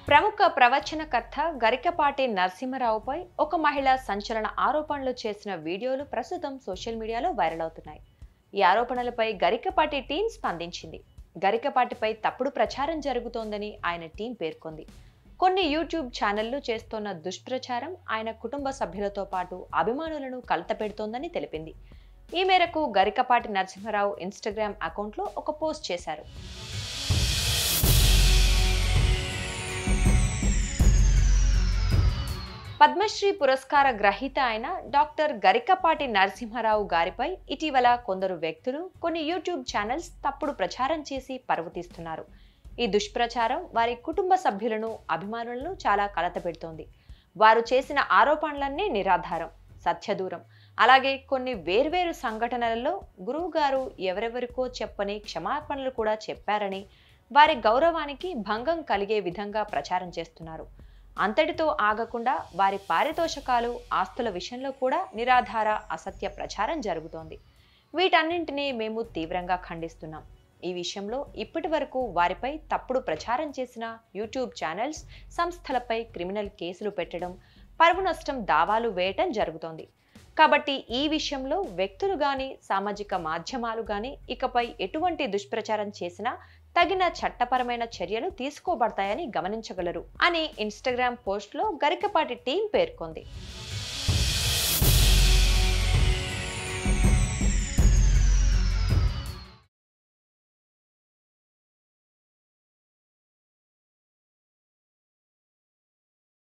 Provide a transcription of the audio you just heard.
ప్రముఖ ప్రవచనకర్త గరికపాటి నరసింహారావుపై ఒక మహిళ సంచలన ఆరోపణలు చేసిన వీడియోలు ప్రస్తుతం సోషల్ మీడియాలో వైరల్ అవుతున్నాయి. ఈ ఆరోపణలపై గరికపాటి టీం స్పందించింది. గరికపాటిపై తప్పుడు ప్రచారం జరుగుతోందని ఆయన టీం పేర్కొంది. కొన్ని యూట్యూబ్ ఛానళ్లు చేస్తోన్న దుష్ప్రచారం ఆయన కుటుంబ సభ్యులతో పాటు అభిమానులను కలతపెడుతోందని తెలిపింది. ఈ మేరకు గరికపాటి నరసింహారావు ఇన్స్టాగ్రామ్ అకౌంట్లో ఒక పోస్ట్ చేశారు. పద్మశ్రీ పురస్కార గ్రహీత అయిన డాక్టర్ గరికపాటి నరసింహారావు గారిపై ఇటీవల కొందరు వ్యక్తులు, కొన్ని యూట్యూబ్ ఛానల్స్ తప్పుడు ప్రచారం చేసి పరువు తీస్తున్నారు. ఈ దుష్ప్రచారం వారి కుటుంబ సభ్యులను, అభిమానులను చాలా కలతపెడుతోంది. వారు చేసిన ఆరోపణలన్నీ నిరాధారం, సత్యదూరం. అలాగే కొన్ని వేర్వేరు సంఘటనలలో గురువు గారు ఎవరెవరికో చెప్పని క్షమాపణలు కూడా చెప్పారని, వారి గౌరవానికి భంగం కలిగే విధంగా ప్రచారం చేస్తున్నారు. అంతటితో ఆగకుండా వారి పారితోషకాలు, ఆస్తుల విషయంలో కూడా నిరాధార అసత్య ప్రచారం జరుగుతోంది. వీటన్నింటినీ మేము తీవ్రంగా ఖండిస్తున్నాం. ఈ విషయంలో ఇప్పటి వరకు వారిపై తప్పుడు ప్రచారం చేసిన యూట్యూబ్ ఛానల్స్, సంస్థలపై క్రిమినల్ కేసులు పెట్టడం, పరువు నష్టం దావాలు వేయటం జరుగుతోంది. కాబట్టి ఈ విషయంలో వ్యక్తులు గాని, సామాజిక మాధ్యమాలు గాని ఇకపై ఎటువంటి దుష్ప్రచారం చేసినా తగిన చట్టపరమైన చర్యలు తీసుకోబడతాయని గమనించగలరు అని ఇన్స్టాగ్రామ్ పోస్ట్లో గరికపాటి టీం పేర్కొంది.